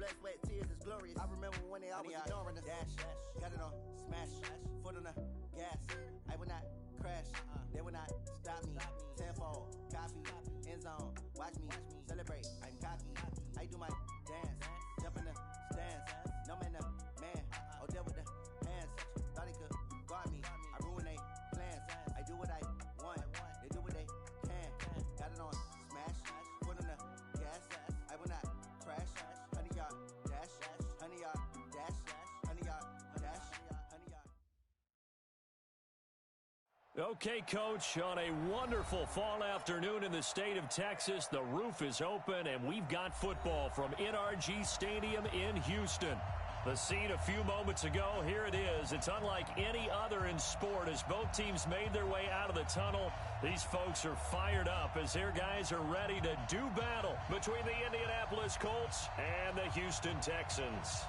blood, sweat, tears is glorious. I remember when they always ignoring us. Dash, got it on, smash, foot on the gas. I will not crash, they will not stop me. Tenfold, copy, end zone, watch me celebrate. I'm cocky, I do my dance, jump in the stands. No man, the man, oh deal with the hands. Thought he could guard me, I ruin they plans. I do what I want, they do what they can. Got it on, smash, foot on the gas. I will not crash, 100-yard dash, 100-yard dash, 100-yard dash, 100-yard. Okay, Coach, on a wonderful fall afternoon in the state of Texas, the roof is open, and we've got football from NRG Stadium in Houston. The scene a few moments ago, here it is. It's unlike any other in sport as both teams made their way out of the tunnel. These folks are fired up as their guys are ready to do battle between the Indianapolis Colts and the Houston Texans.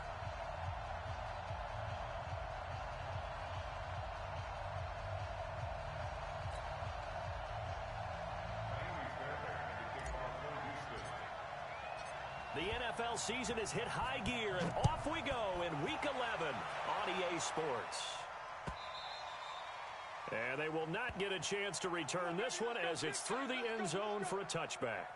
The NFL season has hit high gear, and off we go in Week 11 on EA Sports. And they will not get a chance to return this one as it's through the end zone for a touchback.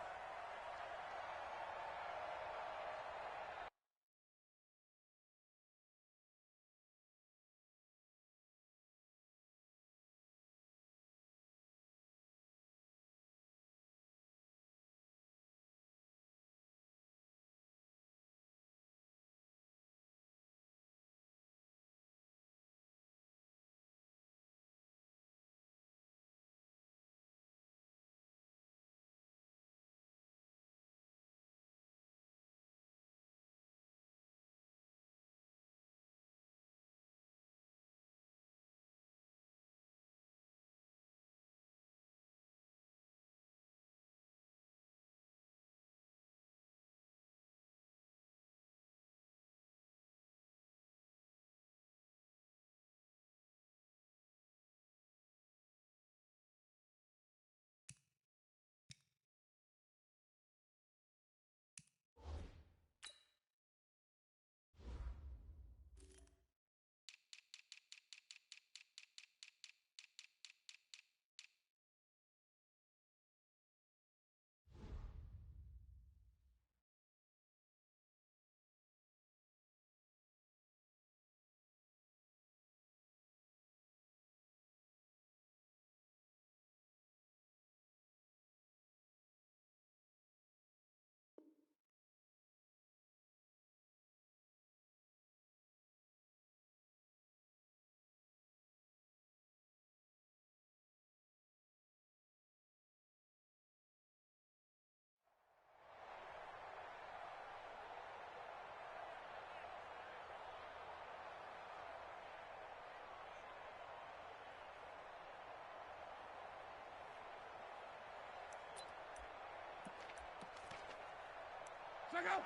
Check out.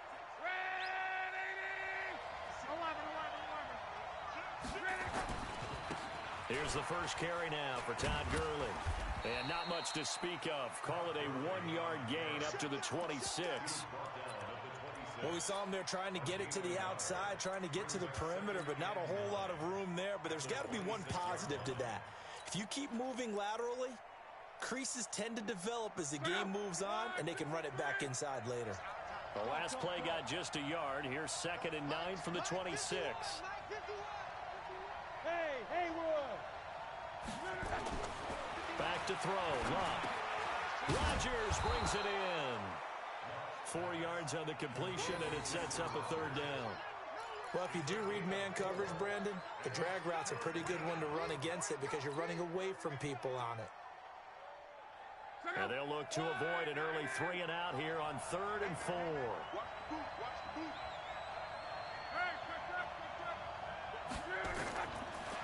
Here's the first carry now for Todd Gurley. And not much to speak of. Call it a 1-yard gain up to the 26. Well, we saw him there trying to get it to the outside, trying to get to the perimeter, but not a whole lot of room there. But there's got to be one positive to that. If you keep moving laterally, creases tend to develop as the game moves on, and they can run it back inside later. The last play got just a yard. Here's 2nd and 9 from the 26. Hey, Wood. Back to throw. Luck. Rodgers brings it in. 4 yards on the completion, and it sets up a 3rd down. Well, if you do read man coverage, Brandon, the drag route's a pretty good one to run against it because you're running away from people on it. And they'll look to avoid an early 3 and out here on 3rd and 4.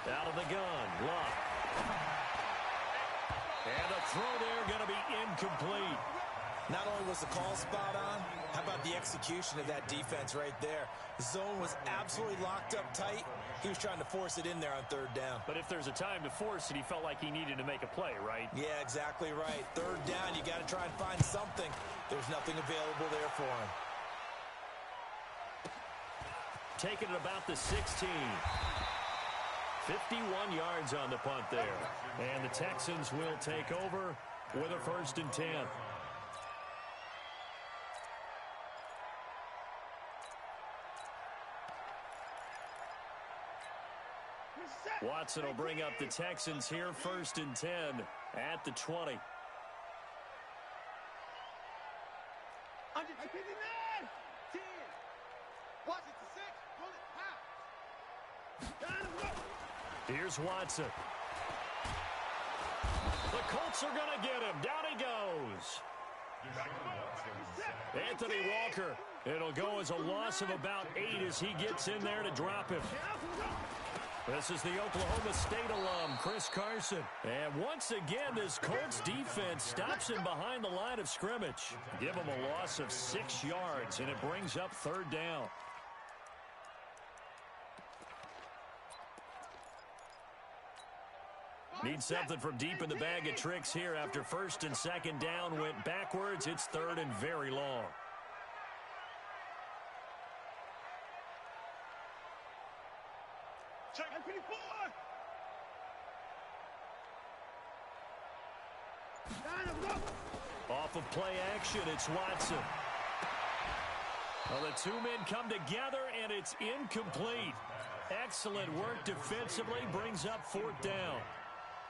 Out of the gun, Luck. And the throw there going to be incomplete. Not only was the call spot on, how about the execution of that defense right there? The zone was absolutely locked up tight. He was trying to force it in there on 3rd down. But if there's a time to force it, he felt like he needed to make a play, right? Yeah, exactly right. 3rd down, you got to try and find something. There's nothing available there for him. taken at about the 16. 51 yards on the punt there. And the Texans will take over with a 1st and 10. Watson will bring up the Texans here, 1st and 10 at the 20. Here's Watson. The Colts are going to get him. Down he goes. Anthony Walker. It'll go as a loss of about 8 as he gets in there to drop him. This is the Oklahoma State alum, Chris Carson. And once again, this Colts defense stops him behind the line of scrimmage. Give him a loss of 6 yards, and it brings up 3rd down. Need something from deep in the bag of tricks here after 1st and 2nd down went backwards. It's 3rd and very long. Off of play action, it's Watson. Well, the 2 men come together, and it's incomplete. Excellent work defensively, brings up 4th down.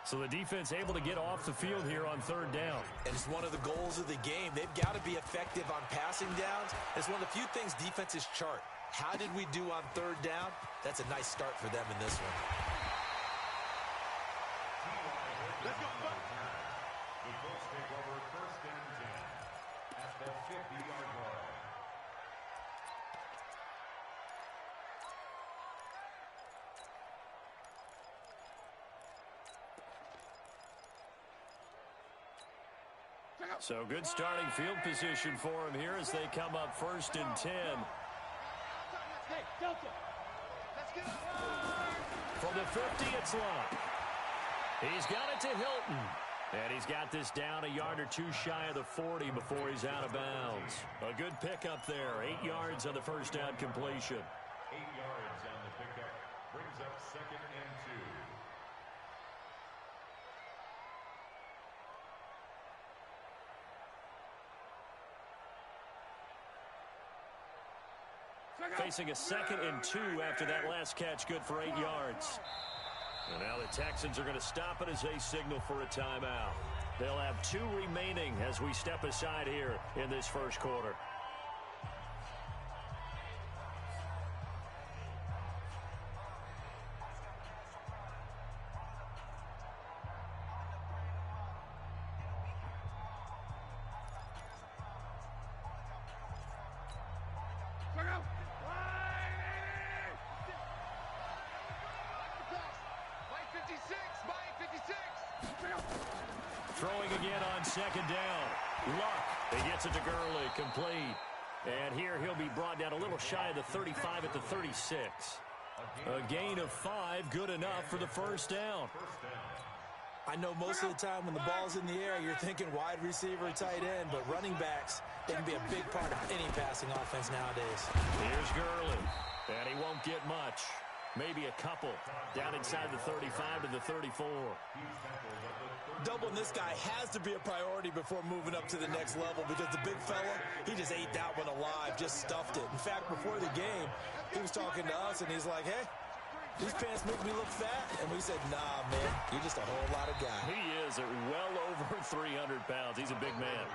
So the defense able to get off the field here on 3rd down. And it's one of the goals of the game. They've got to be effective on passing downs. It's one of the few things defenses chart. How did we do on 3rd down? That's a nice start for them in this one. Let's go. The Colts take over 1st and 10 at the 50-yard line. So good starting field position for him here as they come up 1st and 10. Hey, Delta. Let's get From the 50, it's Locke. He's got it to Hilton. And he's got this down a yard or 2 shy of the 40 before he's out of bounds. A good pickup there. 8 yards on the 1st down completion. 8 yards on the pickup. Brings up 2nd and 2. Facing a 2nd and 2 after that last catch, good for 8 yards. And now the Texans are going to stop it as they signal for a timeout. They'll have 2 remaining as we step aside here in this 1st quarter. Throwing again on 2nd down. Luck. He gets it to Gurley. Complete. And here he'll be brought down a little shy of the 35 at the 36. A gain of 5. Good enough for the 1st down. I know most of the time when the ball's in the air, you're thinking wide receiver, tight end, but running backs, they can be a big part of any passing offense nowadays. Here's Gurley. And he won't get much. Maybe a couple. Down inside the 35 to the 34. Doubling this guy has to be a priority before moving up to the next level because the big fella, he just ate that one alive, just stuffed it. In fact, before the game, he was talking to us, and he's like, hey, these pants make me look fat. And we said, nah, man, you're just a whole lot of guy. He is at well over 300 pounds. He's a big man.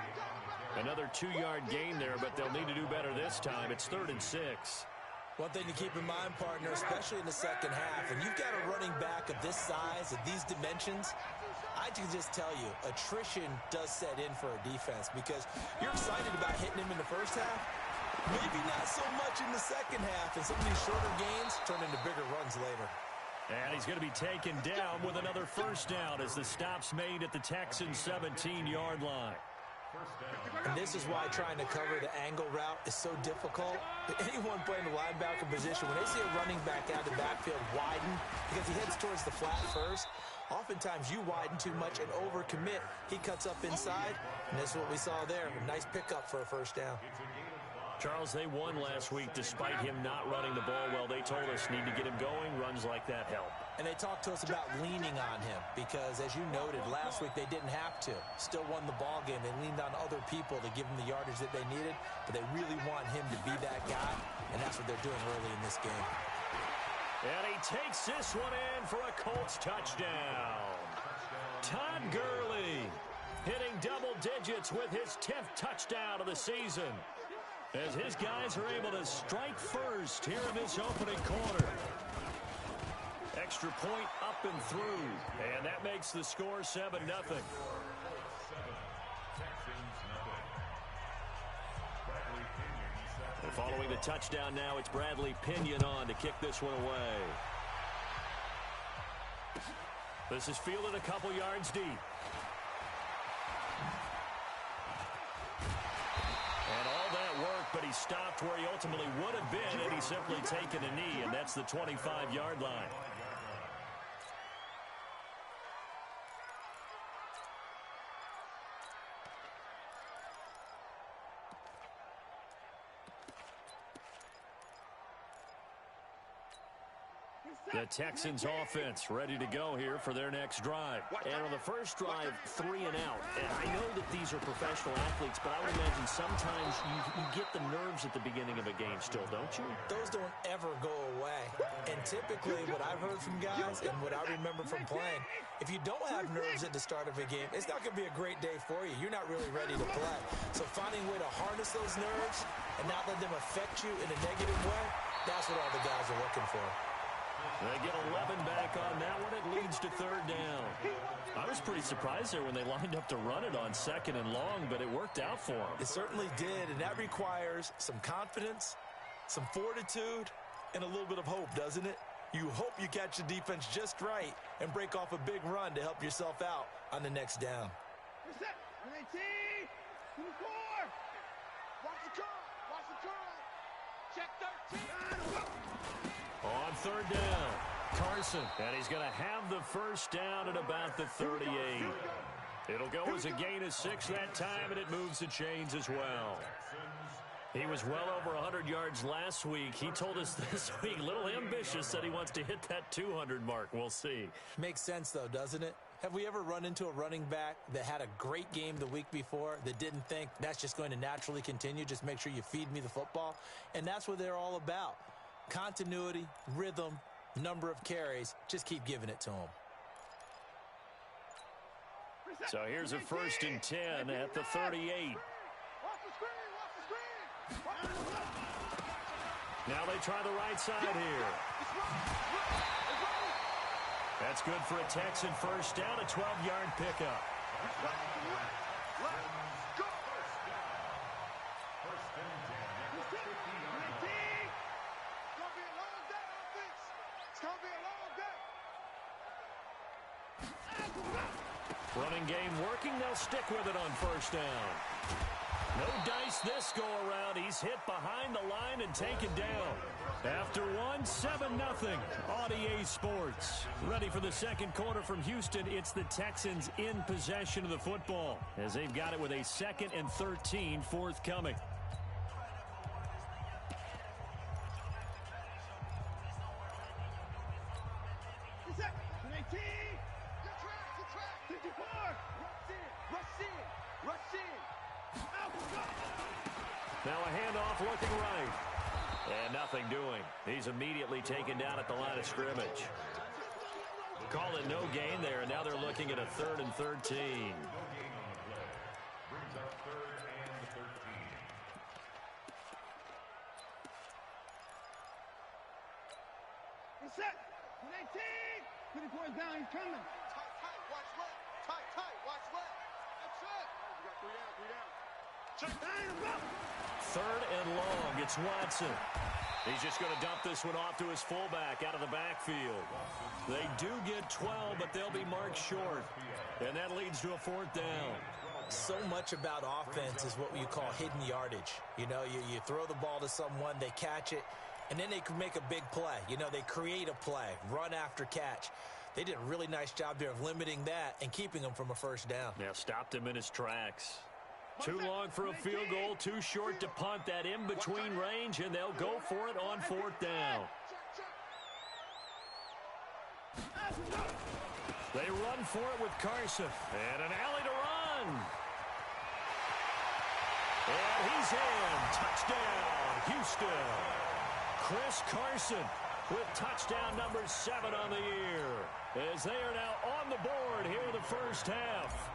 Another 2-yard gain there, but they'll need to do better this time. It's 3rd and 6. One thing to keep in mind, partner, especially in the second half, and you've got a running back of this size, of these dimensions, I can just tell you, attrition does set in for a defense because you're excited about hitting him in the first half, maybe not so much in the second half, and some of these shorter gains turn into bigger runs later. And he's going to be taken down with another 1st down as the stop's made at the Texans' 17-yard line. And this is why trying to cover the angle route is so difficult. Anyone playing the linebacker position, when they see a running back out of the backfield widen because he heads towards the flat first, oftentimes you widen too much and overcommit. He cuts up inside, and that's what we saw there. A nice pickup for a 1st down. It's a gain of 5. Charles, they won last week despite him not running the ball well. They told us need to get him going. Runs like that help. And they talked to us about leaning on him because, as you noted, last week they didn't have to. Still won the ball game. They leaned on other people to give them the yardage that they needed, but they really want him to be that guy, and that's what they're doing early in this game. And he takes this one in for a Colts touchdown. Todd Gurley hitting double digits with his 10th touchdown of the season, as his guys are able to strike first here in this opening quarter. Extra point up and through, and that makes the score 7-0. And following the touchdown now, it's Bradley Pinion on to kick this one away. This is fielded a couple yards deep. And all that work, but he stopped where he ultimately would have been had he simply taken a knee, and that's the 25-yard line. The Texans offense ready to go here for their next drive. And on the first drive, 3 and out. And I know that these are professional athletes, but I would imagine sometimes you get the nerves at the beginning of a game still, don't you? Those don't ever go away. And typically what I've heard from guys and what I remember from playing, if you don't have nerves at the start of a game, it's not going to be a great day for you. You're not really ready to play. So finding a way to harness those nerves and not let them affect you in a negative way, that's what all the guys are looking for. They get 11 back on that one. It leads to 3rd down. I was pretty surprised there when they lined up to run it on 2nd and long, but it worked out for them. It certainly did, and that requires some confidence, some fortitude, and a little bit of hope, doesn't it? You hope you catch the defense just right and break off a big run to help yourself out on the next down. Reset. 19. 24. Watch the curl. Watch the curl. Check 13. On 3rd down, Carson, and he's going to have the first down at about the 38. It'll go as a gain of 6 that time, and it moves the chains as well. He was well over 100 yards last week. He told us this week, a little ambitious, that he wants to hit that 200 mark. We'll see. Makes sense, though, doesn't it? Have we ever run into a running back that had a great game the week before that didn't think that's just going to naturally continue? Just make sure you feed me the football. And that's what they're all about. Continuity, rhythm, number of carries. Just keep giving it to him. So here's a 1st and 10 at the 38. Now they try the right side here. That's good for a Texan first down, a 12-yard pickup. Running game working. They'll stick with it on 1st down. No dice this go-around. He's hit behind the line and taken down. After 7-0 on EA Sports. Ready for the 2nd quarter from Houston. It's the Texans in possession of the football as they've got it with a 2nd and 13 forthcoming. Now a handoff looking right. And nothing doing. He's immediately taken down at the line of scrimmage. Call it no gain there, and now they're looking at a 3rd and 13. Reset. 19. 24 is down. He's coming. Tight. Watch left. Tight. Watch left. That's it. We got 3 down. Check. 3rd and long. It's Watson. He's just going to dump this one off to his fullback out of the backfield. They do get 12, but they'll be marked short. And that leads to a 4th down. So much about offense is what you call hidden yardage. You know, you throw the ball to someone, they catch it, and then they can make a big play. You know, they create a play, run after catch. They did a really nice job there of limiting that and keeping him from a 1st down. Yeah, stopped him in his tracks. Too long for a field goal, too short to punt. That in-between range, and they'll go for it on 4th down. They run for it with Carson. And an alley to run. And he's in. Touchdown, Houston. Chris Carson with touchdown number 7 on the year, as they are now on the board here in the first half.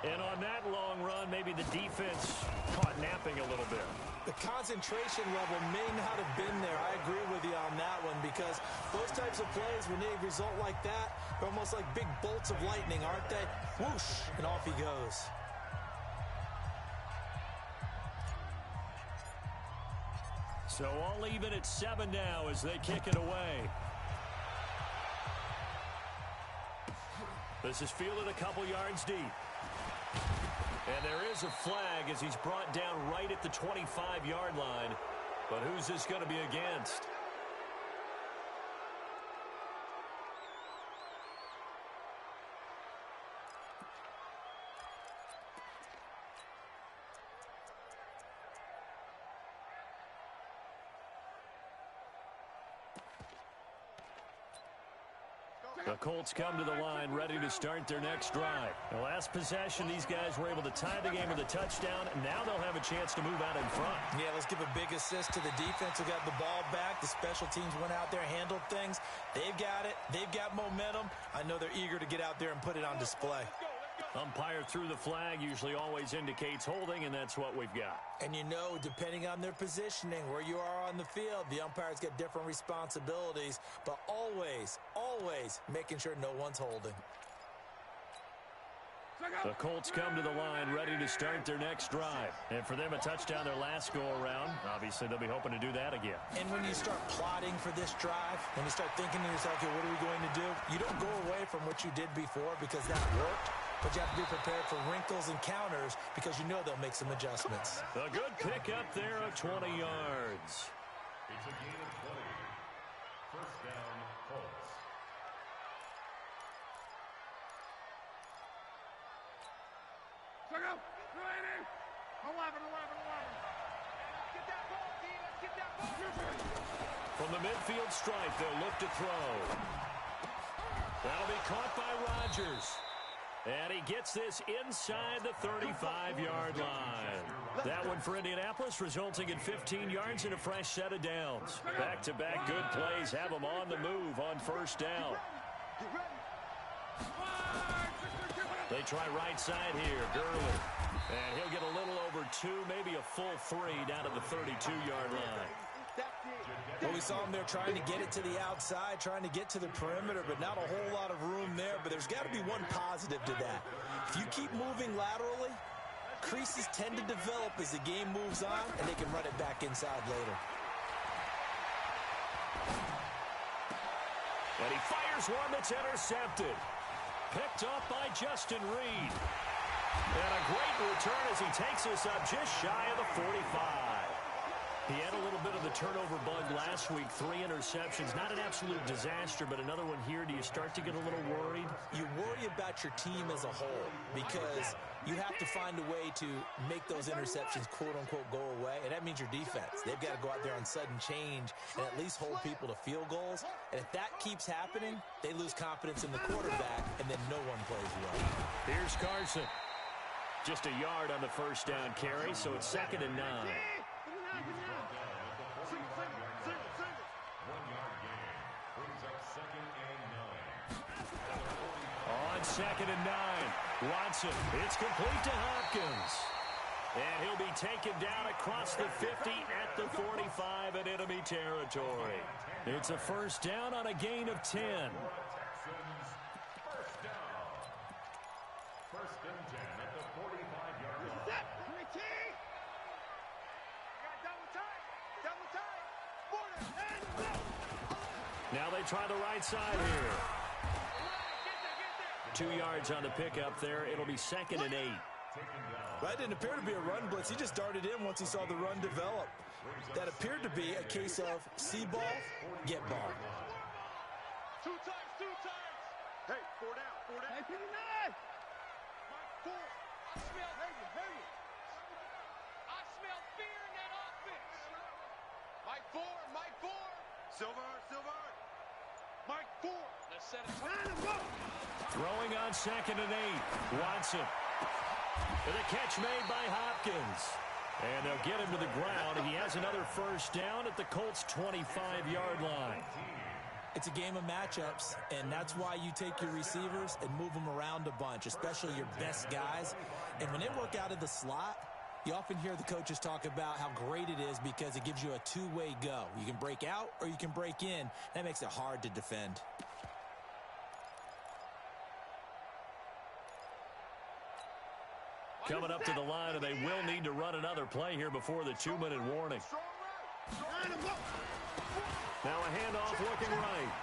And on that long run, maybe the defense caught napping a little bit. The concentration level may not have been there. I agree with you on that one, because those types of plays, when they result like that, they're almost like big bolts of lightning, aren't they? Whoosh, and off he goes. So all even at 7 now as they kick it away. This is fielded a couple yards deep. And there is a flag as he's brought down right at the 25-yard line. But who's this going to be against? The Colts come to the line, ready to start their next drive. The last possession, these guys were able to tie the game with a touchdown, and now they'll have a chance to move out in front. Yeah, let's give a big assist to the defense who got the ball back. The special teams went out there, handled things. They've got it. They've got momentum. I know they're eager to get out there and put it on display. Umpire threw the flag, usually always indicates holding, and that's what we've got. And you know, depending on their positioning, where you are on the field, the umpires get different responsibilities, but always, always making sure no one's holding. The Colts come to the line, ready to start their next drive. And for them, a touchdown their last go-around. Obviously, they'll be hoping to do that again. And when you start plotting for this drive, when you start thinking to yourself, okay, what are we going to do? You don't go away from what you did before because that worked. But you have to be prepared for wrinkles and counters because you know they'll make some adjustments. A good pickup there of 20 yards. It's a gain of 20. First down, Colts. Check out. 11. Get that ball, D. Let's get that ball. From the midfield stripe, they'll look to throw. That'll be caught by Rodgers. And he gets this inside the 35-yard line. That one for Indianapolis, resulting in 15 yards and a fresh set of downs. Back-to-back good plays have them on the move on first down. They try right side here, Gurley. And he'll get a little over 2, maybe a full 3 down to the 32-yard line. Well, we saw him there trying to get it to the outside, trying to get to the perimeter, but not a whole lot of room there. But there's got to be one positive to that. If you keep moving laterally, creases tend to develop as the game moves on, and they can run it back inside later. And he fires one that's intercepted. Picked up by Justin Reed. And a great return as he takes us up just shy of the 45. He had a little bit of the turnover bug last week, 3 interceptions. Not an absolute disaster, but another one here. Do you start to get a little worried? You worry about your team as a whole because you have to find a way to make those interceptions, quote-unquote, go away, and that means your defense. They've got to go out there on sudden change and at least hold people to field goals. And if that keeps happening, they lose confidence in the quarterback, and then no one plays well. Here's Carson. Just a yard on the first down carry, so it's 2nd and 9. On 2nd and 9, Watson, it's complete to Hopkins. And he'll be taken down across the 50 at the 45 in enemy territory. It's a first down on a gain of 10. First and 10 at the 45-yard line. Now they try the right side here. 2 yards on the pickup there. It'll be 2nd and 8. That didn't appear to be a run blitz. He just darted in once he saw the run develop. That appeared to be a case of see ball, get ball. 2 times. Hey, 4 down. Hey, 59. 4. I smell heavy. fear in that offense. Mike Ford, Mike Ford. Silver, Silver. Mike Ford. Let's set it. Throwing on 2nd and 8. Watson. With a catch made by Hopkins. And they'll get him to the ground. He has another first down at the Colts' 25-yard line. It's a game of matchups, and that's why you take your receivers and move them around a bunch, especially your best guys. And when they work out of the slot, you often hear the coaches talk about how great it is because it gives you a two-way go. You can break out or you can break in. That makes it hard to defend. Coming up to the line, and they will need to run another play here before the 2-minute warning. Now a handoff looking right.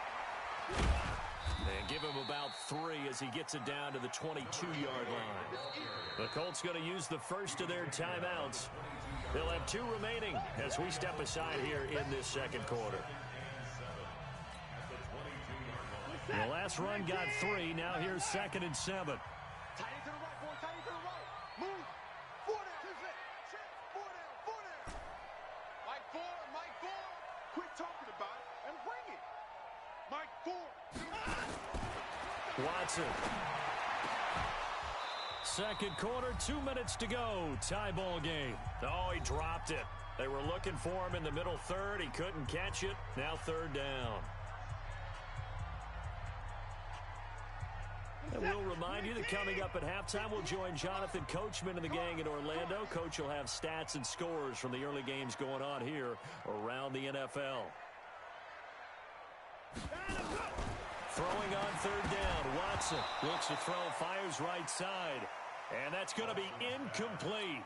And give him about 3 as he gets it down to the 22-yard line. The Colts going to use the first of their timeouts. They'll have 2 remaining as we step aside here in this second quarter. The last run got 3. Now here's 2nd and 7. Tight end to the right, boy. Tight end to the right. Move. 4 down. 4 down. 4 down. Mike Ford. Mike Ford. Quit talking about it and bring it. Mike Ford. Watson. Second quarter, 2 minutes to go. Tie ball game. Oh, he dropped it. They were looking for him in the middle third. He couldn't catch it. Now 3rd down. And we'll remind you that coming up at halftime, we'll join Jonathan Coachman and the gang in Orlando. Coach will have stats and scores from the early games going on here around the NFL. Throwing on 3rd down. Watson looks to throw, fires right side. And that's going to be incomplete.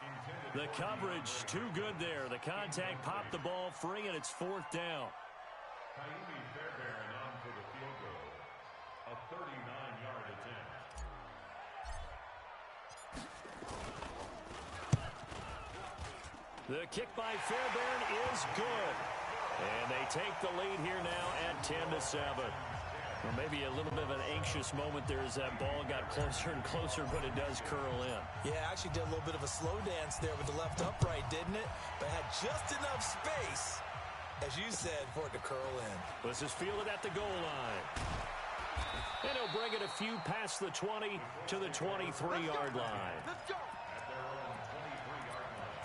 The coverage too good there. The contact popped the ball free, and it's 4th down. Fairbairn on for the field goal. A 39-yard attempt. The kick by Fairbairn is good. And they take the lead here now at 10-7. Or maybe a little bit of an anxious moment there as that ball got closer and closer, but it does curl in. Yeah, actually did a little bit of a slow dance there with the left upright, didn't it? But had just enough space, as you said, for it to curl in. This is fielded at the goal line. And he'll bring it a few past the 20 to the 23-yard line. Let's go. At their own 23-yard line.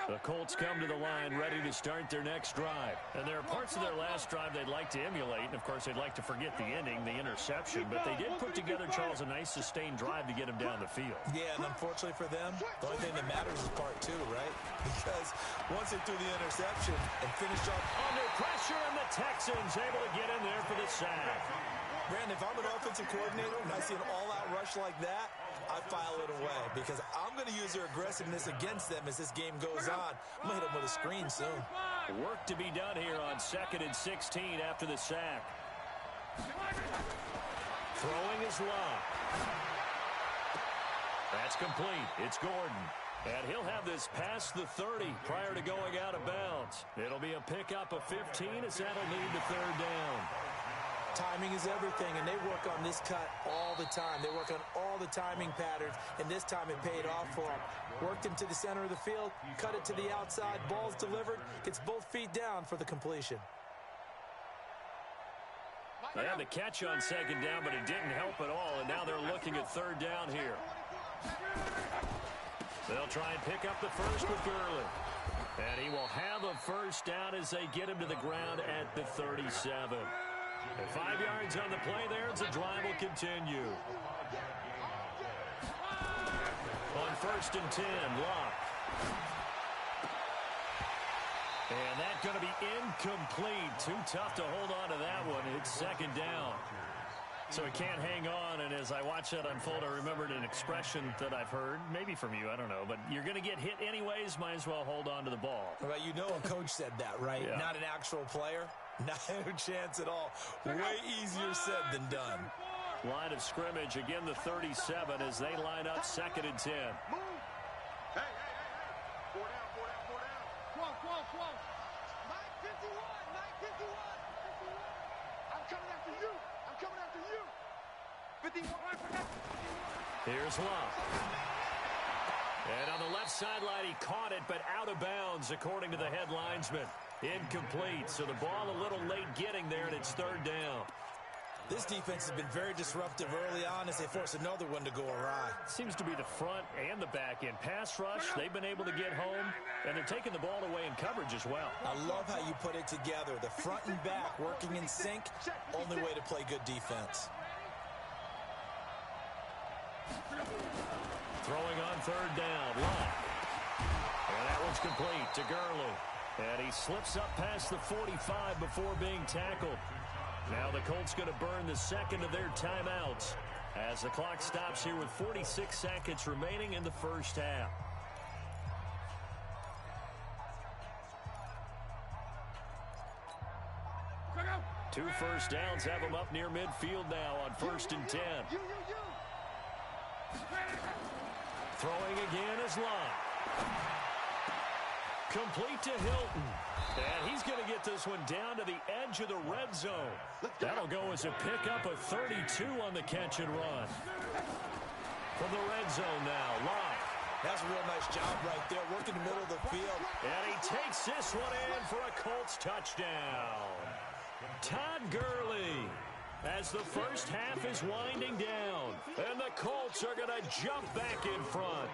The Colts come to the line ready to start their next drive. And there are parts of their last drive they'd like to emulate. And, of course, they'd like to forget the ending, the interception. But they did put together, Charles, a nice sustained drive to get him down the field. Yeah, and unfortunately for them, the only thing that matters is part 2, right? Because once they threw the interception and finished off Under pressure, and the Texans able to get in there for the sack. Brandon, if I'm an offensive coordinator and I see an all-out rush like that, I file it away because I'm going to use their aggressiveness against them as this game goes on. I'm going to hit them with a screen soon. Work to be done here on 2nd and 16 after the sack. Throwing is locked. That's complete. It's Gordon. And he'll have this past the 30 prior to going out of bounds. It'll be a pickup of 15 as that'll lead to 3rd down. Timing is everything, and they work on this cut all the time. They work on all the timing patterns, and this time it paid off for them. Worked him to the center of the field, cut it to the outside, ball's delivered, gets both feet down for the completion. They had the catch on 2nd down, but it didn't help at all, and now they're looking at 3rd down here. They'll try and pick up the first with Gurley. And he will have a first down as they get him to the ground at the 37. And 5 yards on the play there as the drive will continue. On 1st and 10, Locke. And that's going to be incomplete. Too tough to hold on to that one. It's 2nd down. So he can't hang on, and as I watch that unfold, I remembered an expression that I've heard, maybe from you, I don't know, but you're going to get hit anyways, might as well hold on to the ball. Well, you know a coach said that, right? Yeah. Not an actual player. Not a chance at all. Way easier said than done. Line of scrimmage, again the 37 as they line up 2nd and 10. Move. Hey. 4 down. 12. 951. coming after you. I'm coming after you. 51. Here's Love. And on the left sideline, he caught it, but out of bounds, according to the head linesman. Incomplete, so the ball a little late getting there, and it's third down. This defense has been very disruptive early on as they force another one to go awry. Seems to be the front and the back end. Pass rush, they've been able to get home, and they're taking the ball away in coverage as well. I love how you put it together. The front and back working in sync, only way to play good defense. Throwing on third down, Love. And that one's complete to Gurley. And he slips up past the 45 before being tackled. Now the Colts going to burn the second of their timeouts as the clock stops here with 46 seconds remaining in the first half. Two first downs have them up near midfield now on 1st and 10. Throwing again is Love. Complete to Hilton. And he's going to get this one down to the edge of the red zone. That'll go as a pickup of 32 on the catch and run. From the red zone now, Love. That's a real nice job right there, working the middle of the field. And he takes this one in for a Colts touchdown. Todd Gurley, as the first half is winding down, and the Colts are going to jump back in front.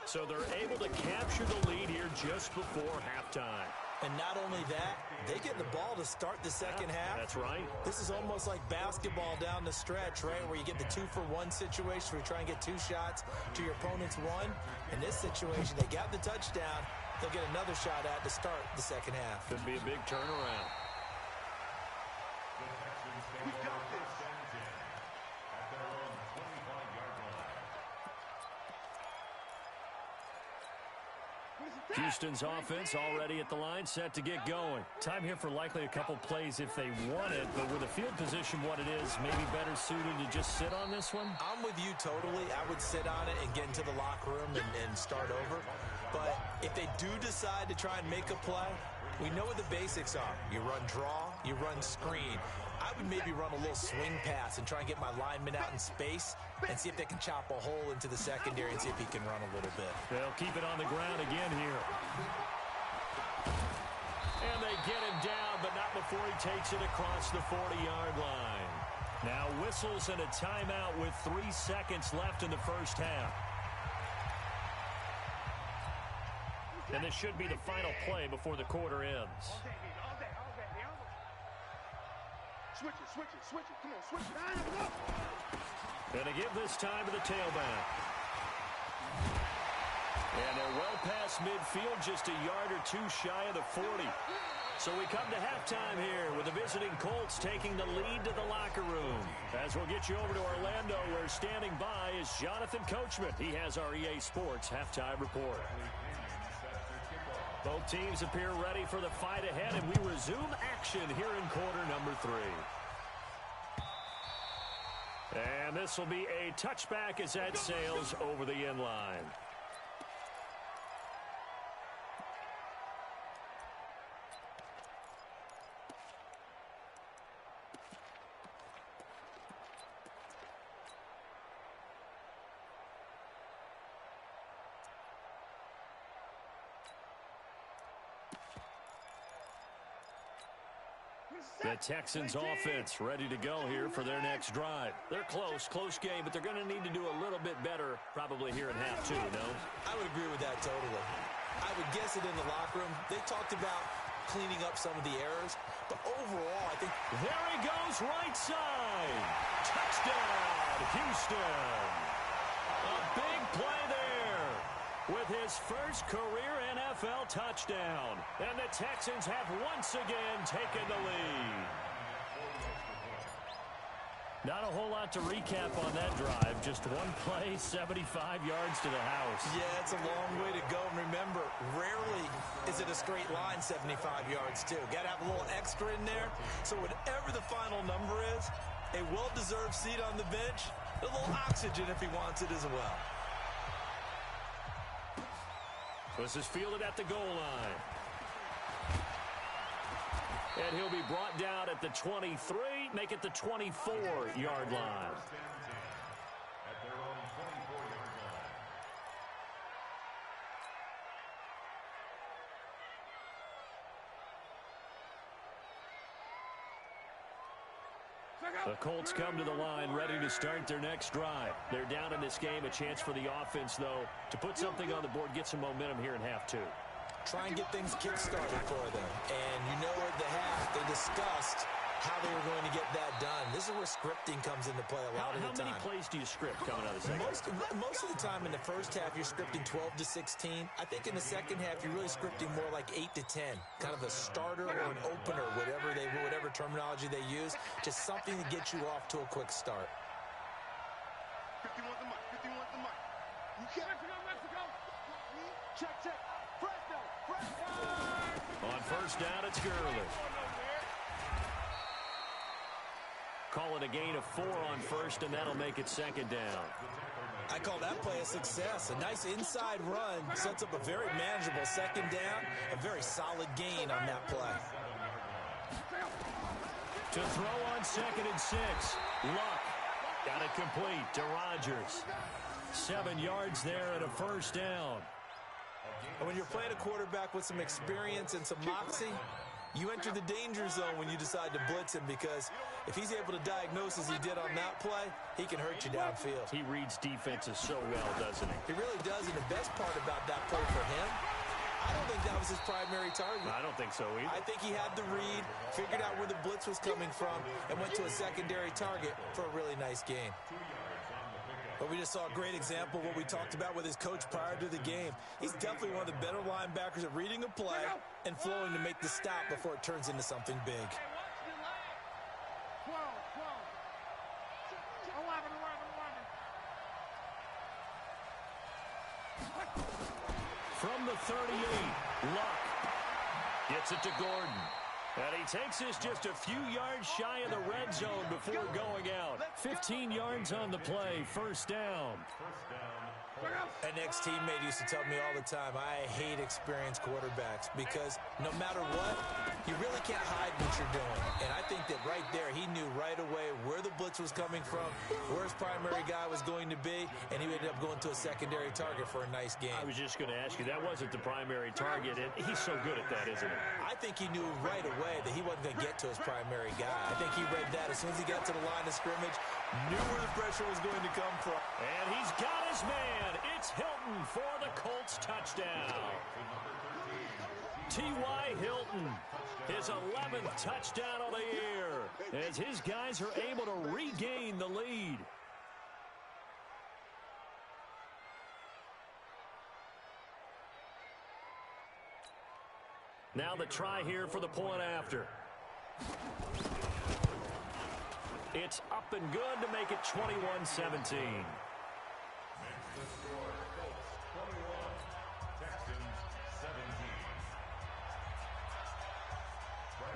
So they're able to capture the lead here just before halftime. And not only that, they get the ball to start the second half. That's right. This is almost like basketball down the stretch, right, where you get the 2-for-1 situation where you try and get 2 shots to your opponent's 1. In this situation, they got the touchdown. They'll get another shot at to start the second half. Could be a big turnaround. We've got this. At their own 25-yard line. Houston's offense already at the line, set to get going. Time here for likely a couple plays if they want it, but with the field position what it is, maybe better suited to just sit on this one? I'm with you totally. I would sit on it and get into the locker room and start over. But if they do decide to try and make a play, we know what the basics are. You run draw, you run screen. I would maybe run a little swing pass and try and get my lineman out in space and see if they can chop a hole into the secondary and see if he can run a little bit. They'll keep it on the ground again here. And they get him down, but not before he takes it across the 40-yard line. Now whistles and a timeout with 3 seconds left in the first half. And this should be the final play before the quarter ends. Switch it. Come on, switch it. Going to give this time to the tailback. And they're well past midfield, just a yard or 2 shy of the 40. So we come to halftime here with the visiting Colts taking the lead to the locker room. As we'll get you over to Orlando, where standing by is Jonathan Coachman. He has our EA Sports halftime report. Both teams appear ready for the fight ahead, and we resume action here in quarter number 3. And this will be a touchback as that sails over the end line. The Texans offense ready to go here for their next drive. They're close game, but they're going to need to do a little bit better probably here in half 2, no? I would agree with that totally. I would guess it in the locker room. They talked about cleaning up some of the errors, but overall, I think... There he goes, right side. Touchdown, Houston. A big play there with his first career NFL touchdown. And the Texans have once again taken the lead. Not a whole lot to recap on that drive. Just one play, 75 yards to the house. Yeah, it's a long way to go. And remember, rarely is it a straight line 75 yards, too. Got to have a little extra in there. So whatever the final number is, a well-deserved seat on the bench, a little oxygen if he wants it as well. This is fielded at the goal line. And he'll be brought down at the 23, make it the 24-yard line. At their own 24-yard line. The Colts come to the line ready to start their next drive. They're down in this game. A chance for the offense, though, to put something on the board, get some momentum here in half 2. Try and get things kick-started for them. And you know at the half, they discussed how they were going to get that done. This is where scripting comes into play a lot of the time. How many plays do you script coming out of the second? Most of the time in the first half, you're scripting 12 to 16. I think in the second half, you're really scripting more like 8 to 10. Kind of a starter or an opener, whatever terminology they use. Just something to get you off to a quick start. 51 the mic, 51 the mic. You can't. Mexico. Check. On first down, it's Gurley. Call it a gain of 4 on first, and that'll make it second down. I call that play a success. A nice inside run sets up a very manageable second down. A very solid gain on that play. To throw on 2nd and 6. Luck. Got it complete to Rodgers. 7 yards there and a first down. And when you're playing a quarterback with some experience and some moxie, you enter the danger zone when you decide to blitz him, because if he's able to diagnose as he did on that play, he can hurt you downfield. He reads defenses so well, doesn't he? He really does, and the best part about that play for him, I don't think that was his primary target. I don't think so either. I think he had the read, figured out where the blitz was coming from, and went to a secondary target for a really nice gain. But we just saw a great example of what we talked about with his coach prior to the game. He's definitely one of the better linebackers at reading a play and flowing to make the stop before it turns into something big. From the 38, Luck gets it to Gordon. And he takes this just a few yards shy of the red zone before going out. 15 yards on the play, first down. An ex-teammate used to tell me all the time, I hate experienced quarterbacks, because no matter what, you really can't hide what you're doing. And I think that right there, he knew right away where the blitz was coming from, where his primary guy was going to be, and he ended up going to a secondary target for a nice game. I was just going to ask you, that wasn't the primary target, and he's so good at that, isn't he? I think he knew right away that he wasn't going to get to his primary guy. I think he read that as soon as he got to the line of scrimmage, knew where the pressure was going to come from. And he's got his man. It's Hilton for the Colts touchdown. T.Y. Hilton, his 11th touchdown of the year, as his guys are able to regain the lead. Now the try here for the point after. It's up and good to make it 21-17.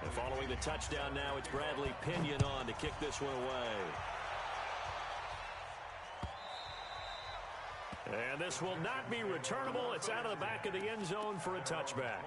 And following the touchdown now, it's Bradley Pinion on to kick this one away. And this will not be returnable. It's out of the back of the end zone for a touchback.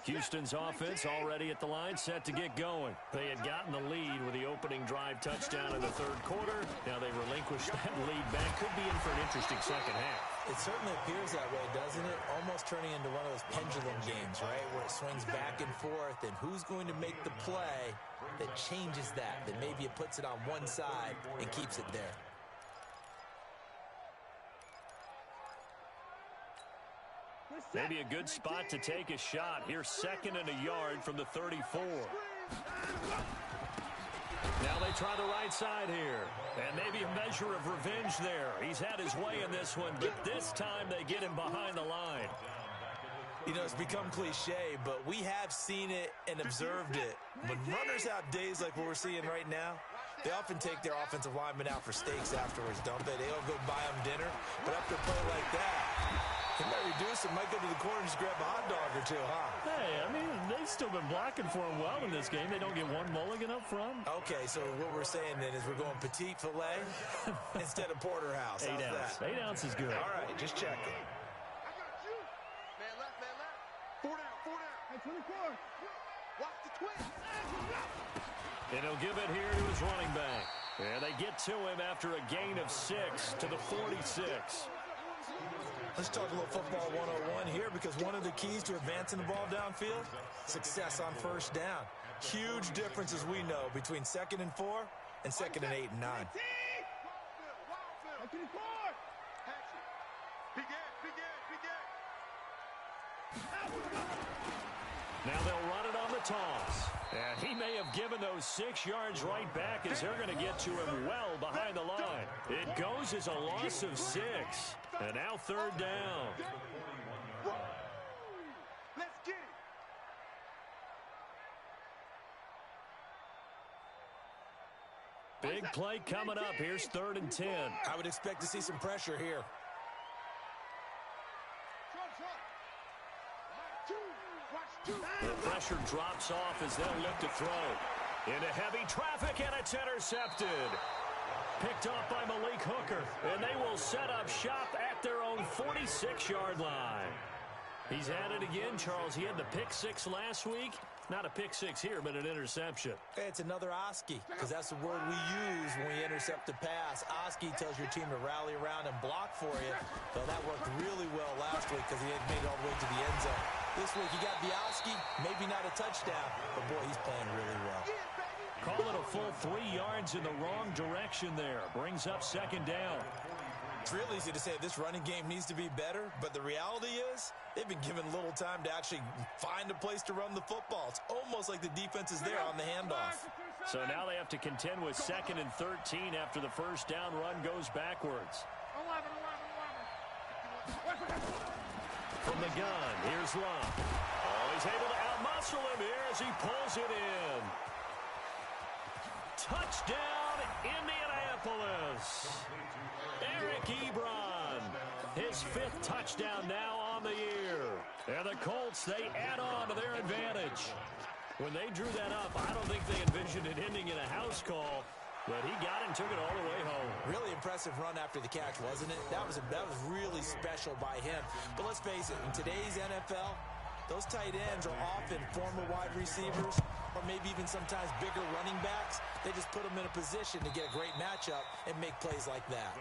Houston's offense already at the line, set to get going. They had gotten the lead with the opening drive touchdown in the third quarter. Now they relinquished that lead back. Could be in for an interesting second half. It certainly appears that way, doesn't it? Almost turning into one of those pendulum games, right? Where it swings back and forth, and who's going to make the play that changes that maybe it puts it on one side and keeps it there. Maybe a good spot to take a shot. Here's 2nd and a yard from the 34. Now they try the right side here. And maybe a measure of revenge there. He's had his way in this one, but this time they get him behind the line. You know, it's become cliche, but we have seen it and observed it. When runners have days like what we're seeing right now, they often take their offensive linemen out for steaks afterwards, don't they? They all go buy them dinner. But after a play like that, he might reduce it, might go to the corner and just grab a hot dog or two, huh? Hey, I mean, they They've still been blocking for him well in this game. They don't get one mulligan up front. Okay, so what we're saying then is we're going petite filet instead of porterhouse. 8 ounce. That? 8 ounce is good. All right, just checking. I got you. Man left, man left. 4 down, 4 down. Hey, 24. Watch the twist. And he'll give it here to his running back. And they get to him after a gain of 6 to the 46. Let's talk a little football 101 here, because one of the keys to advancing the ball downfield, success on first down. Huge difference, as we know, between 2nd and 4 and 2nd and 8 and 9. Now they'll run it on the toss. And he may have given those 6 yards right back, as they're going to get to him well behind the line. It goes as a loss of 6. And now 3rd down. Let's get it. Big play coming up. Here's 3rd and 10. I would expect to see some pressure here. The pressure drops off as they'll look to throw. Into heavy traffic, and it's intercepted. Picked off by Malik Hooker, and they will set up shop at their own 46-yard line. He's at it again, Charles. He had the pick 6 last week. Not a pick 6 here, but an interception. Hey, it's another Oski, because that's the word we use when we intercept a pass. Oski tells your team to rally around and block for you. Though that worked really well last week, because he had made it all the way to the end zone. This week he got the Oski, maybe not a touchdown, but boy, he's playing really well. Call it a full 3 yards in the wrong direction there. Brings up 2nd down. It's real easy to say this running game needs to be better, but the reality is they've been given little time to actually find a place to run the football. It's almost like the defense is there on the handoff. So now they have to contend with 2nd and 13 after the first down run goes backwards. From the gun, here's Love. Oh, he's able to outmuscle him here as he pulls it in. Touchdown, Indianapolis. Eric Ebron, his 5th touchdown now on the year. And the Colts, they add on to their advantage. When they drew that up, I don't think they envisioned it ending in a house call, but he got it and took it all the way home. Really impressive run after the catch, wasn't it? That was really special by him. But let's face it, in today's NFL, those tight ends are often former wide receivers, or maybe even sometimes bigger running backs. They just put them in a position to get a great matchup and make plays like that.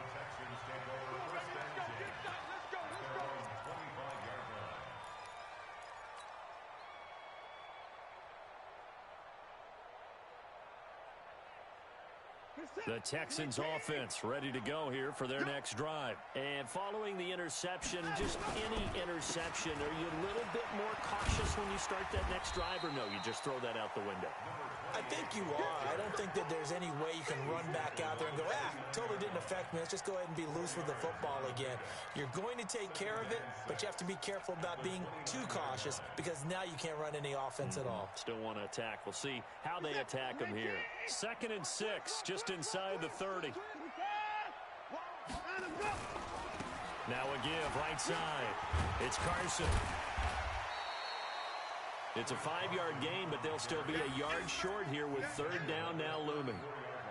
The Texans offense ready to go here for their next drive. And following the interception, just any interception, are you a little bit more cautious when you start that next drive, or no, you just throw that out the window? I think you are. I don't think that there's any way you can run back out there and go, totally didn't affect me. Let's just go ahead and be loose with the football again. You're going to take care of it, but you have to be careful about being too cautious, because now you can't run any offense at all. Still want to attack. We'll see how they attack them here. 2nd and 6, just inside the 30. Now a give right side. It's Carson. It's a 5-yard gain, but they'll still be a yard short here with 3rd down now looming.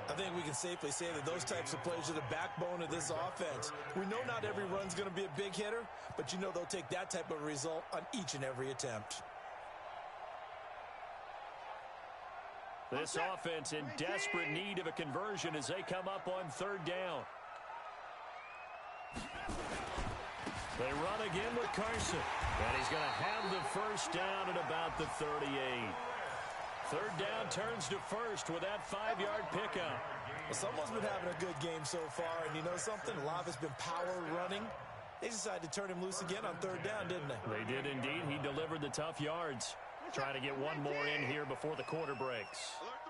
I think we can safely say that those types of plays are the backbone of this offense. We know not every run's going to be a big hitter, but you know they'll take that type of result on each and every attempt. This offense in desperate need of a conversion as they come up on 3rd down. They run again with Carson. And he's going to have the first down at about the 38. 3rd down turns to 1st with that 5-yard pickup. Well, someone's been having a good game so far, and you know something? A lot of it's been power running. They decided to turn him loose again on 3rd down, didn't they? They did indeed. He delivered the tough yards. Trying to get one more in here before the quarter breaks. Alert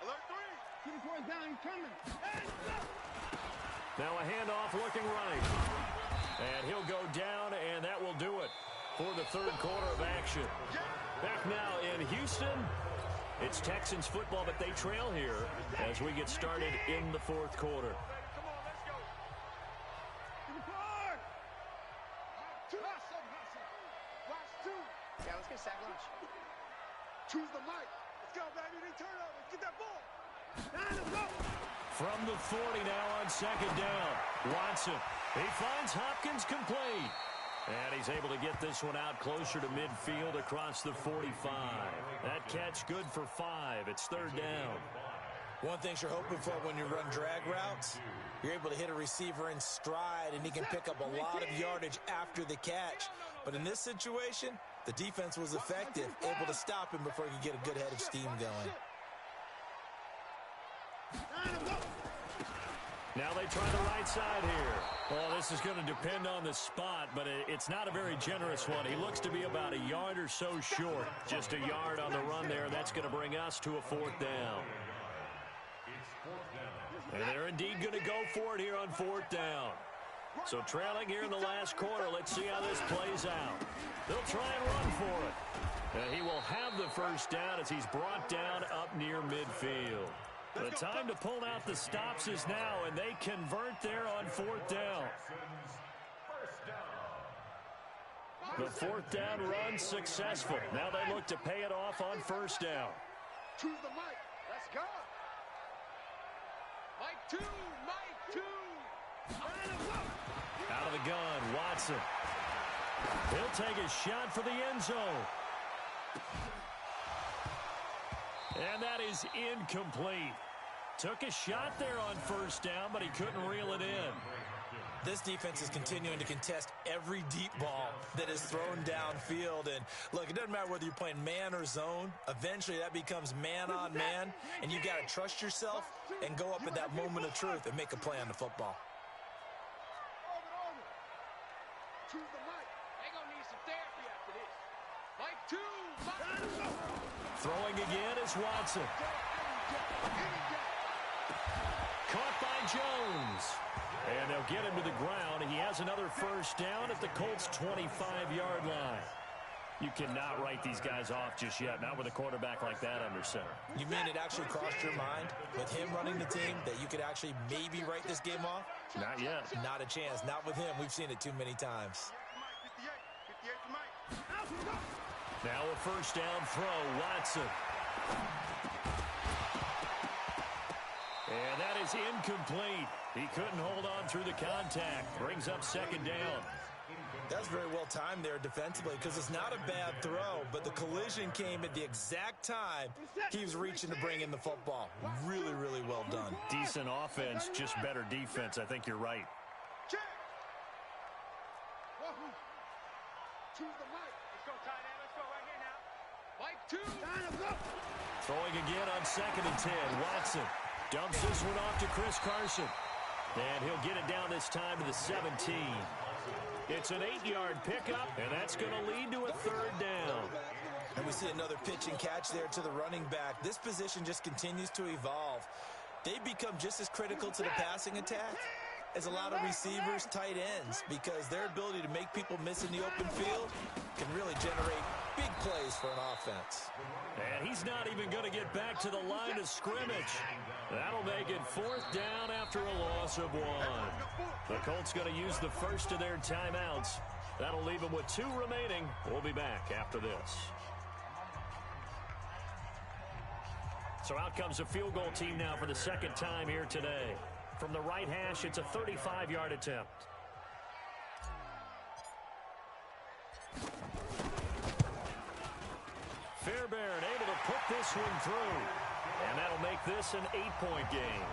3. Alert 3. Alert 3. Down, he's coming. Now a handoff looking right. And he'll go down, and that will do it for the 3rd quarter of action. Back now in Houston. It's Texans football, but they trail here as we get started in the 4th quarter. Come on, let's go. To the board. Hustle. Watch 2. Yeah, let's get sack lunch. Choose the mic. Let's go, baby. They turn over. Get that ball. Let's go. From the 40 now on second down. Watson. He finds Hopkins complete. And he's able to get this one out closer to midfield across the 45. That catch good for 5. It's third down. One thing you're hoping for when you run drag routes, you're able to hit a receiver in stride, and he can pick up a lot of yardage after the catch. But in this situation, the defense was effective, able to stop him before he could get a good head of steam going. Now they try the right side here. Well, this is going to depend on the spot, but it's not a very generous one. He looks to be about a yard or so short. Just a yard on the run there. That's going to bring us to a fourth down. And they're indeed going to go for it here on fourth down. So trailing here in the last quarter. Let's see how this plays out. They'll try and run for it. And he will have the first down as he's brought down up near midfield. The time to pull out the stops is now, and they convert there on fourth down. The fourth down run successful. Now they look to pay it off on first down. Choose the mic. Let's go. Mike 2. Mike 2. Out of the gun, Watson. He'll take a shot for the end zone. And that is incomplete. Took a shot there on first down, but he couldn't reel it in. This defense is continuing to contest every deep ball that is thrown downfield. And look, it doesn't matter whether you're playing man or zone. Eventually that becomes man on man, and you got to trust yourself and go up at that moment of truth and make a play on the football. Choose the mic. They're going to need some therapy after this. Mike 2. Mike 2. Throwing again is Watson. Caught by Jones. And they'll get him to the ground. He has another first down at the Colts' 25-yard line. You cannot write these guys off just yet, not with a quarterback like that under center. You mean it actually crossed your mind with him running the team that you could actually maybe write this game off? Not yet. Not a chance. Not with him. We've seen it too many times. 58 to Mike. Now a first down throw, Watson. And that is incomplete. He couldn't hold on through the contact. Brings up second down. That's very well timed there defensively because it's not a bad throw, but the collision came at the exact time he was reaching to bring in the football. Really, really well done. Decent offense, just better defense. I think you're right. Check. Choose the mic. Let's go, tight end. Let's go right here now. Mike 2. Throwing again on second and 10. Watson dumps this one off to Chris Carson. And he'll get it down this time to the 17. It's an 8-yard pickup, and that's going to lead to a third down. And we see another pitch and catch there to the running back. This position just continues to evolve. They become just as critical to the passing attack as a lot of receivers, tight ends, because their ability to make people miss in the open field can really generate big plays for an offense. And he's not even going to get back to the line of scrimmage. That'll make it fourth down after a loss of 1. The Colts going to use the first of their timeouts. That'll leave them with 2 remaining. We'll be back after this. So out comes a field goal team now for the second time here today. From the right hash, it's a 35-yard attempt. Fairbairn able to put this one through. And that'll make this an 8-point game.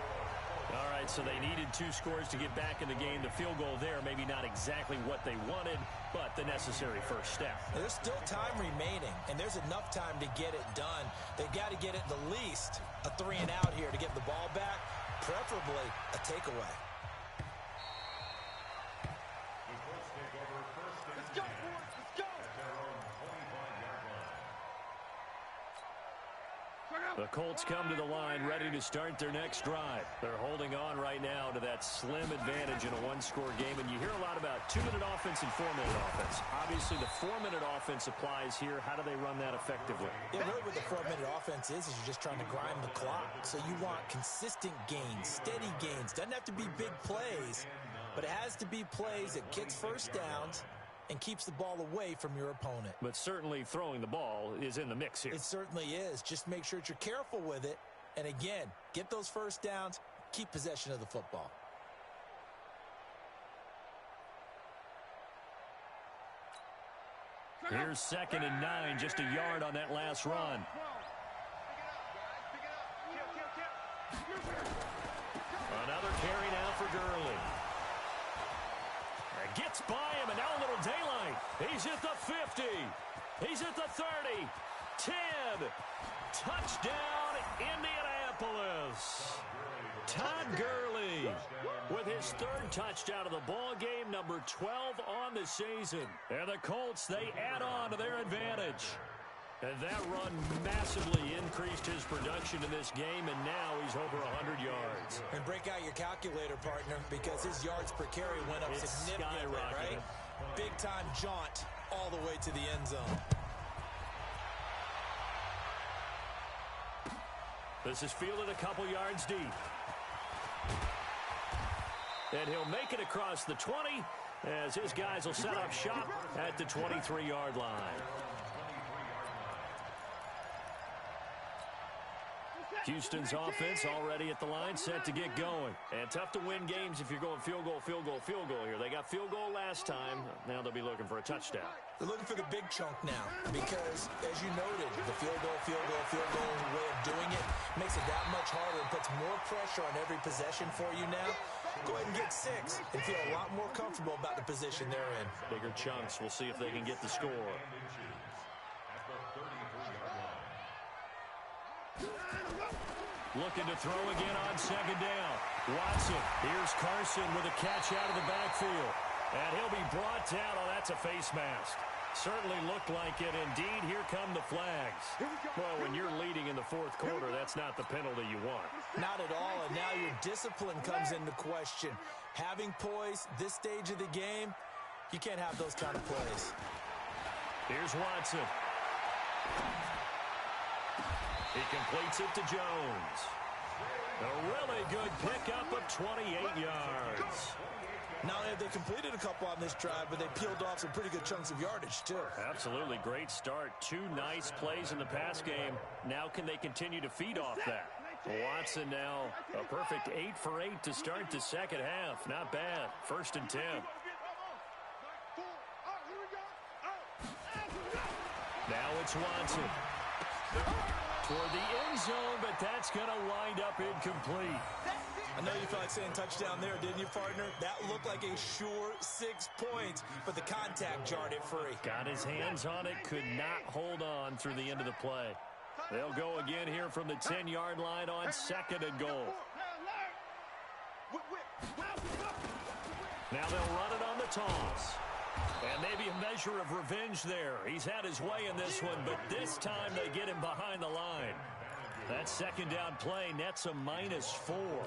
All right, so they needed 2 scores to get back in the game. The field goal there, maybe not exactly what they wanted, but the necessary first step. There's still time remaining, and there's enough time to get it done. They've got to get at the least a 3-and-out here to get the ball back, preferably a takeaway. Let's go, boys. Let's go. The Colts come to the line ready to start their next drive. They're holding on right now to that slim advantage in a 1-score game, and you hear a lot about 2-minute offense and 4-minute offense. Obviously, the 4-minute offense applies here. How do they run that effectively? Yeah, really what the 4-minute offense is you're just trying to grind the clock. So you want consistent gains, steady gains. Doesn't have to be big plays, but it has to be plays that gets first downs and keeps the ball away from your opponent. But certainly throwing the ball is in the mix here. It certainly is. Just make sure that you're careful with it. And again, get those first downs, keep possession of the football. Here's 2nd and 9, just a yard on that last run. Another carry now for Gurley. Gets by him, and now a little daylight. He's at the 50. He's at the 30. 10. Touchdown, Indianapolis. Todd Gurley with his 3rd touchdown of the ball game, number 12 on the season. And the Colts, they add on to their advantage. And that run massively increased his production in this game, and now he's over 100 yards. And break out your calculator, partner, because his yards per carry went up significantly, right? Big-time jaunt all the way to the end zone. This is fielded a couple yards deep. And he'll make it across the 20 as his guys will set up shop at the 23-yard line. Houston's offense already at the line, set to get going. And tough to win games if you're going field goal, field goal, field goal here. They got field goal last time. Now they'll be looking for a touchdown. They're looking for the big chunk now because, as you noted, the field goal way of doing it makes it that much harder and puts more pressure on every possession for you now. Go ahead and get 6 and feel a lot more comfortable about the position they're in. Bigger chunks. We'll see if they can get the score. Looking to throw again on 2nd down. Watson. Here's Carson with a catch out of the backfield. And he'll be brought down. Oh, that's a face mask. Certainly looked like it. Indeed, here come the flags. Well, when you're leading in the 4th quarter, that's not the penalty you want. Not at all, and now your discipline comes into question. Having poise this stage of the game, you can't have those kind of plays. Here's Watson. He completes it to Jones. A really good pickup of 28 yards. Not only have they completed a couple on this drive, but they peeled off some pretty good chunks of yardage, too. Absolutely. Great start. 2 nice plays in the pass game. Now can they continue to feed off that? Watson now a perfect 8 for 8 to start the second half. Not bad. 1st and 10. Now it's Watson. Toward the end zone, but that's going to wind up incomplete. I know you felt like saying touchdown there, didn't you, partner? That looked like a sure 6 points, but the contact jarred it free. Got his hands on it, could not hold on through the end of the play. They'll go again here from the 10-yard line on 2nd and goal. Now they'll run it on the toss. And maybe a measure of revenge there. He's had his way in this one, but this time they get him behind the line. That 2nd down play nets a -4.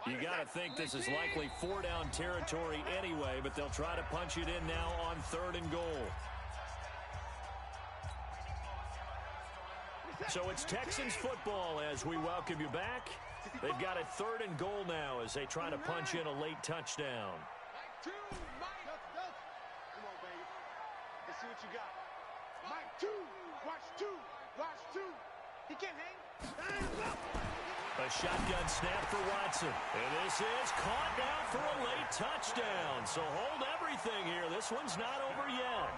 You got to think this is likely 4-down territory anyway, but they'll try to punch it in now on 3rd and goal. So it's Texans football as we welcome you back. They've got a 3rd and goal now as they try to punch in a late touchdown. Come on, baby. Let's see what you got. Mike 2. Watch 2. Watch 2. He can't hang. A shotgun snap for Watson. And this is caught now for a late touchdown. So hold everything here. This one's not over yet.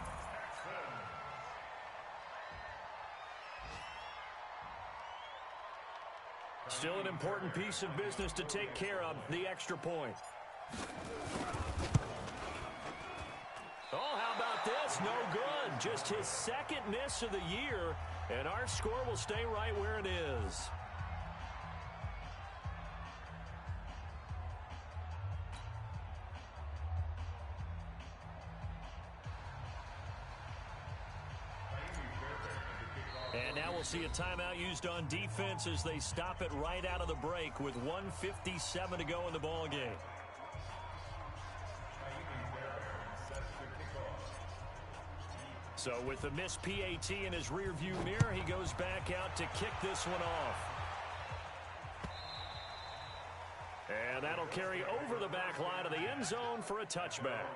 Still an important piece of business to take care of, the extra point. Oh, how about this? No good. Just his 2nd miss of the year, and our score will stay right where it is. And now we'll see a timeout used on defense as they stop it right out of the break with 1:57 to go in the ball game. So with the missed PAT in his rearview mirror, he goes back out to kick this one off. And that'll carry over the back line of the end zone for a touchback.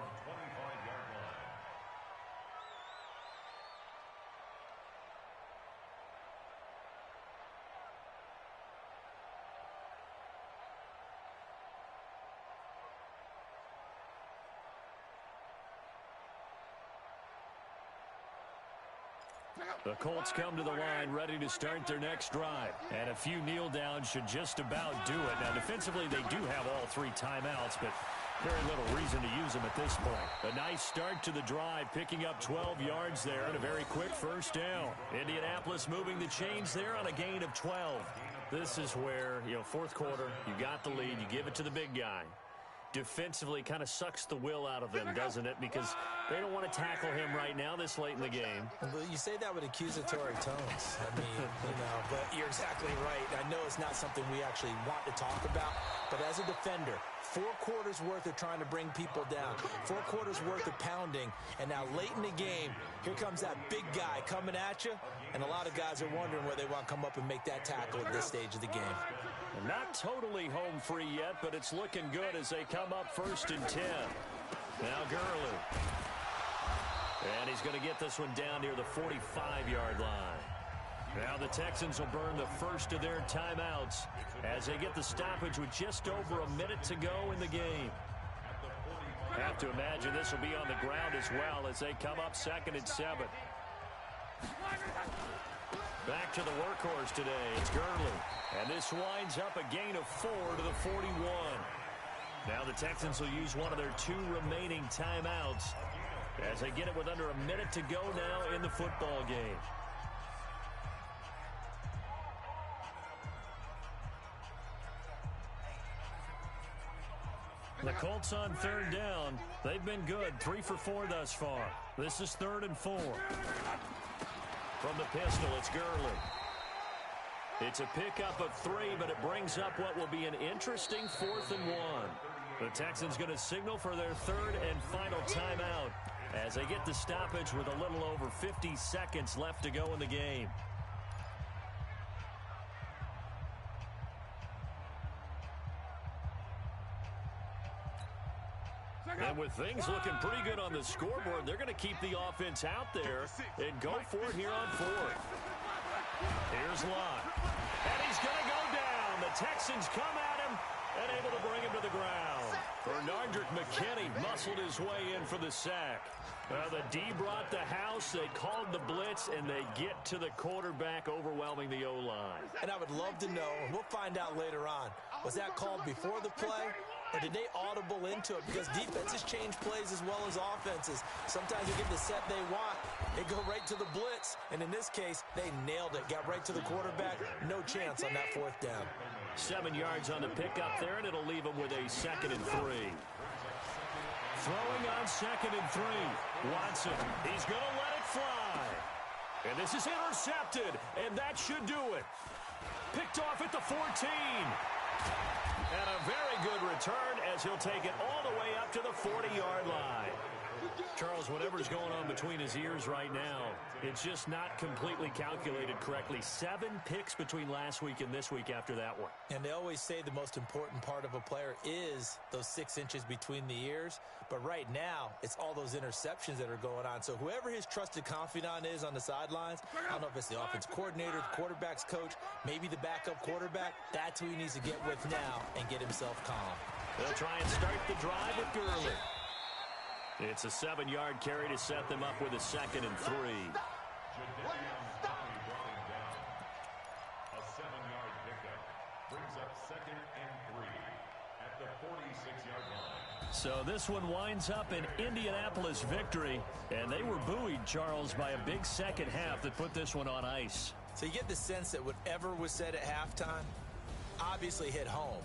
The Colts come to the line ready to start their next drive. And a few kneel downs should just about do it. Now, defensively, they do have all 3 timeouts, but very little reason to use them at this point. A nice start to the drive, picking up 12 yards there and a very quick first down. Indianapolis moving the chains there on a gain of 12. This is where, fourth quarter, you got the lead, you give it to the big guy. Defensively kind of sucks the will out of them, doesn't it? Because they don't want to tackle him right now this late in the game. Well, you say that with accusatory tones. I mean, but you're exactly right. I know it's not something we actually want to talk about, but as a defender, 4 quarters worth of trying to bring people down, 4 quarters worth of pounding, and now late in the game, here comes that big guy coming at you, and a lot of guys are wondering where they want to come up and make that tackle at this stage of the game. Not totally home free yet, but it's looking good as they come up 1st and 10. Now Gurley. And he's going to get this one down near the 45-yard line. Now the Texans will burn the first of their timeouts as they get the stoppage with just over a minute to go in the game. Have to imagine this will be on the ground as well as they come up 2nd and 7. Back to the workhorse today. It's Gurley. And this winds up a gain of 4 to the 41. Now the Texans will use one of their 2 remaining timeouts as they get it with under a minute to go now in the football game. The Colts on 3rd down. They've been good. 3 for 4 thus far. This is 3rd and 4. From the pistol, it's Gurley. It's a pickup of 3, but it brings up what will be an interesting 4th and 1. The Texans going to signal for their 3rd and final timeout as they get the stoppage with a little over 50 seconds left to go in the game. And with things looking pretty good on the scoreboard, they're going to keep the offense out there and go for it here on 4th. Here's Lott. And he's going to go down. The Texans come at him and able to bring him to the ground. Bernardrick McKinney muscled his way in for the sack. The D brought the house. They called the blitz, and they get to the quarterback, overwhelming the O-line. And I would love to know, and we'll find out later on, was that called before the play? Or did they audible into it? Because defenses change plays as well as offenses. Sometimes they get the set they want. They go right to the blitz. And in this case, they nailed it. Got right to the quarterback. No chance on that 4th down. 7 yards on the pickup there, and it'll leave them with a 2nd and 3. Throwing on 2nd and 3. Watson, he's going to let it fly. And this is intercepted, and that should do it. Picked off at the 14. And a very good return as he'll take it all the way up to the 40-yard line. Charles, whatever's going on between his ears right now, it's just not completely calculated correctly. 7 picks between last week and this week after that one. And they always say the most important part of a player is those 6 inches between the ears. But right now, it's all those interceptions that are going on. So whoever his trusted confidant is on the sidelines, I don't know if it's the offense coordinator, the quarterback's coach, maybe the backup quarterback, that's who he needs to get with now and get himself calm. They'll try and start the drive with Gurley. It's a 7-yard carry to set them up with a 2nd and 3. A 7-yard pickup brings up 2nd and 3 at the 46-yard line. So this one winds up an Indianapolis victory, and they were buoyed, Charles, by a big second half that put this one on ice. So you get the sense that whatever was said at halftime obviously hit home.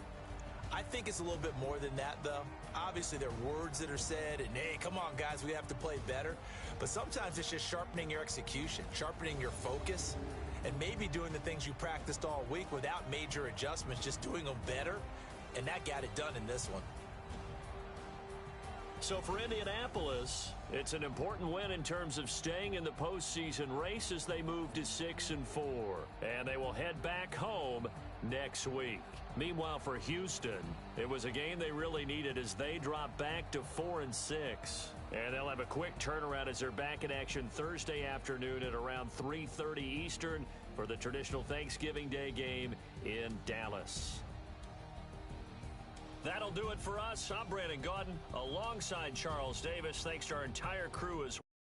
I think it's a little bit more than that, though. Obviously, there are words that are said, and, hey, come on, guys, we have to play better. But sometimes it's just sharpening your execution, sharpening your focus, and maybe doing the things you practiced all week without major adjustments, just doing them better. And that got it done in this one. So for Indianapolis, it's an important win in terms of staying in the postseason race as they move to 6-4. And they will head back home next week. Meanwhile, for Houston, it was a game they really needed as they drop back to 4-6. And they'll have a quick turnaround as they're back in action Thursday afternoon at around 3:30 Eastern for the traditional Thanksgiving Day game in Dallas. That'll do it for us. I'm Brandon Gaudin alongside Charles Davis. Thanks to our entire crew as well.